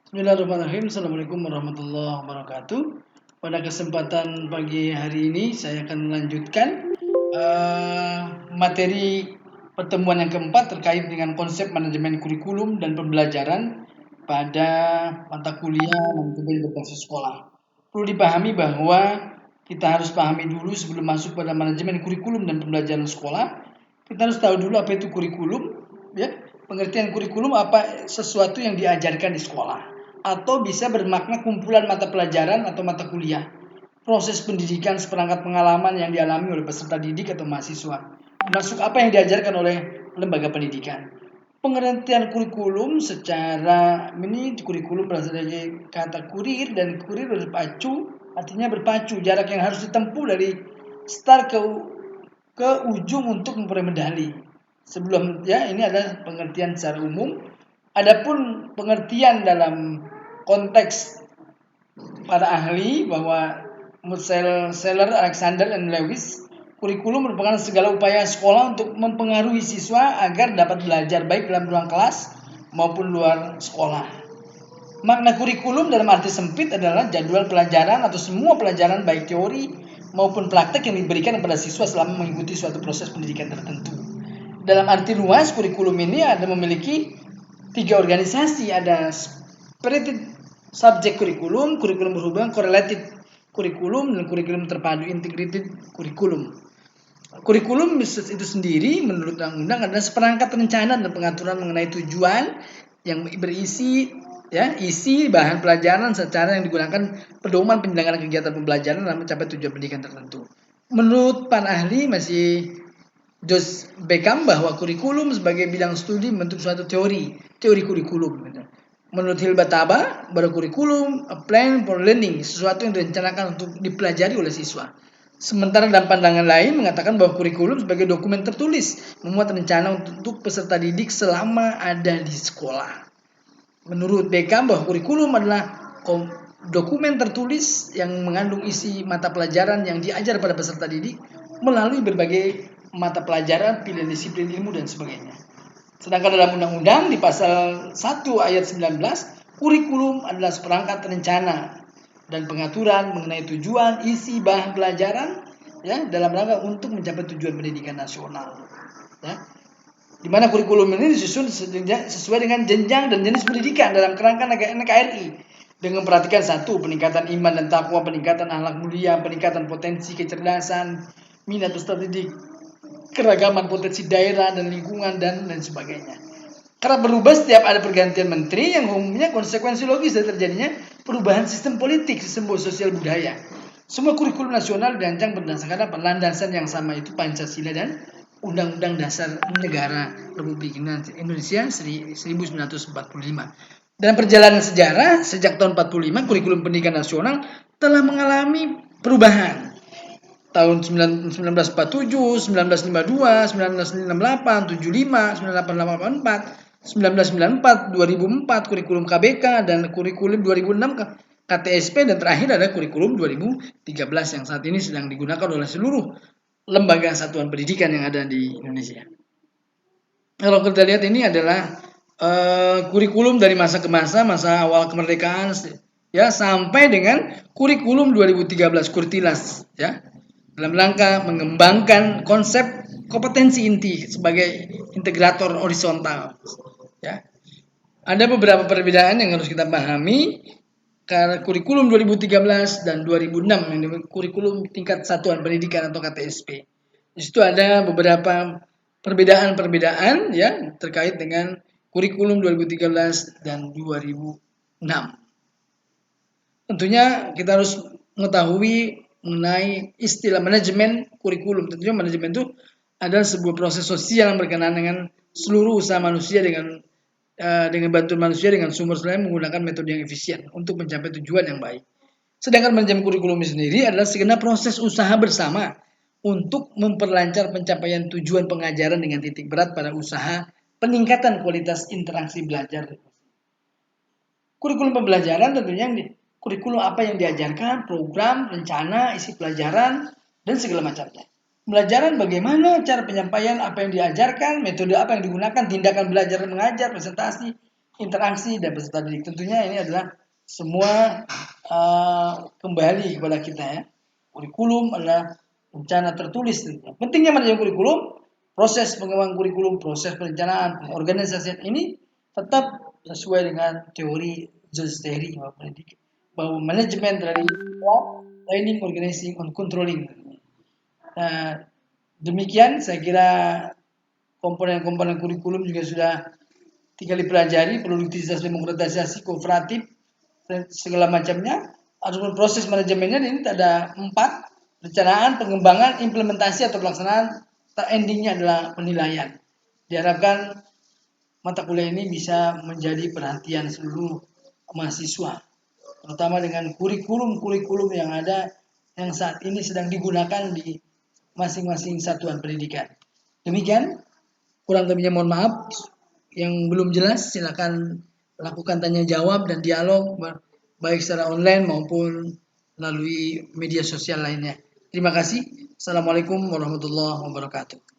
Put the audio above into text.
Bismillahirrahmanirrahim. Assalamualaikum warahmatullahi wabarakatuh. Pada kesempatan pagi hari ini saya akan melanjutkan materi pertemuan yang keempat terkait dengan konsep manajemen kurikulum dan pembelajaran pada mata kuliah manajemen berbasis sekolah. Perlu dipahami bahwa kita harus pahami dulu sebelum masuk pada manajemen kurikulum dan pembelajaran sekolah. Kita harus tahu dulu apa itu kurikulum, ya. Pengertian kurikulum apa sesuatu yang diajarkan di sekolah atau bisa bermakna kumpulan mata pelajaran atau mata kuliah. Proses pendidikan seperangkat pengalaman yang dialami oleh peserta didik atau mahasiswa. Masuk apa yang diajarkan oleh lembaga pendidikan. Pengertian kurikulum secara ini kurikulum berasal dari kata kurir dan kurir berpacu artinya berpacu jarak yang harus ditempuh dari start ke ujung untuk memperoleh medali. Sebelum ya ini adalah pengertian secara umum. Adapun pengertian dalam konteks para ahli bahwa Seller, Alexander, dan Lewis, kurikulum merupakan segala upaya sekolah untuk mempengaruhi siswa agar dapat belajar baik dalam ruang kelas maupun luar sekolah. Makna kurikulum dalam arti sempit adalah jadwal pelajaran atau semua pelajaran baik teori maupun praktek yang diberikan kepada siswa selama mengikuti suatu proses pendidikan tertentu. Dalam arti luas, kurikulum ini ada memiliki tiga organisasi, ada Separated Subject Kurikulum, kurikulum berhubungan Correlated Kurikulum, dan kurikulum terpadu Integrated Kurikulum. Kurikulum itu sendiri menurut undang-undang adalah seperangkat rencana dan pengaturan mengenai tujuan yang berisi isi bahan pelajaran secara yang digunakan pedoman penyelenggaraan kegiatan pembelajaran dalam mencapai tujuan pendidikan tertentu. Menurut para ahli masih Jos Beckham bahwa kurikulum sebagai bidang studi membentuk suatu teori kurikulum. Menurut Hilbataba, bahwa kurikulum a plan for learning, sesuatu yang direncanakan untuk dipelajari oleh siswa. Sementara dalam pandangan lain mengatakan bahwa kurikulum sebagai dokumen tertulis memuat rencana untuk peserta didik selama ada di sekolah. Menurut Beckham bahwa kurikulum adalah dokumen tertulis yang mengandung isi mata pelajaran yang diajar pada peserta didik melalui berbagai mata pelajaran, pilihan disiplin ilmu, dan sebagainya. Sedangkan dalam undang-undang di pasal 1 ayat 19, kurikulum adalah seperangkat rencana dan pengaturan mengenai tujuan, isi, bahan pelajaran ya dalam rangka untuk mencapai tujuan pendidikan nasional. Ya. Di mana kurikulum ini disusun sesuai dengan jenjang dan jenis pendidikan dalam kerangka NKRI dengan memperhatikan satu, peningkatan iman dan takwa, peningkatan akhlak mulia, peningkatan potensi kecerdasan, minat peserta didik, keragaman potensi daerah dan lingkungan dan lain sebagainya. Karena berubah setiap ada pergantian menteri yang umumnya konsekuensi logis dari terjadinya perubahan sistem politik, sistem sosial budaya. Semua kurikulum nasional dirancang berdasarkan landasan yang sama, itu Pancasila dan Undang-Undang Dasar Negara Republik Indonesia 1945. Dalam perjalanan sejarah, sejak tahun 45, kurikulum pendidikan nasional telah mengalami perubahan. Tahun 1947, 1952, 1968, 75, 9884, 1994, 2004 kurikulum KBK dan kurikulum 2006 KTSP, dan terakhir ada kurikulum 2013 yang saat ini sedang digunakan oleh seluruh lembaga satuan pendidikan yang ada di Indonesia. Kalau kita lihat ini adalah kurikulum dari masa ke masa awal kemerdekaan ya sampai dengan kurikulum 2013 Kurtilas ya, dalam rangka mengembangkan konsep kompetensi inti sebagai integrator horizontal. Ya. Ada beberapa perbedaan yang harus kita pahami karena kurikulum 2013 dan 2006 yang kurikulum tingkat satuan pendidikan atau KTSP. Di situ ada beberapa perbedaan-perbedaan ya terkait dengan kurikulum 2013 dan 2006. Tentunya kita harus mengetahui mengenai istilah manajemen kurikulum. Tentunya manajemen itu adalah sebuah proses sosial yang berkenaan dengan seluruh usaha manusia dengan bantuan manusia dengan sumber daya menggunakan metode yang efisien untuk mencapai tujuan yang baik. Sedangkan manajemen kurikulum sendiri adalah segenap proses usaha bersama untuk memperlancar pencapaian tujuan pengajaran dengan titik berat pada usaha peningkatan kualitas interaksi belajar. Kurikulum pembelajaran tentunya kurikulum apa yang diajarkan, program, rencana, isi pelajaran, dan segala macamnya. Pembelajaran bagaimana cara penyampaian apa yang diajarkan, metode apa yang digunakan, tindakan belajar dan mengajar, presentasi, interaksi dan peserta didik. Tentunya ini adalah semua kembali kepada kita ya. Kurikulum adalah rencana tertulis. Pentingnya manajemen kurikulum, proses pengembangan kurikulum, proses perencanaan, pengorganisasian ini tetap sesuai dengan teori Jules Terry bahwa manajemen dari planning, organizing, and controlling. Nah, demikian saya kira komponen-komponen kurikulum juga sudah tinggal dipelajari, produktivitas, demokratisasi, kooperatif, dan segala macamnya. Ataupun proses manajemennya ini ada 4, perencanaan, pengembangan, implementasi atau pelaksanaan, endingnya adalah penilaian. Diharapkan mata kuliah ini bisa menjadi perhatian seluruh mahasiswa, terutama dengan kurikulum-kurikulum yang ada yang saat ini sedang digunakan di masing-masing satuan pendidikan. Demikian, kurang lebihnya mohon maaf. Yang belum jelas silakan lakukan tanya jawab dan dialog baik secara online maupun melalui media sosial lainnya. Terima kasih. Assalamualaikum warahmatullahi wabarakatuh.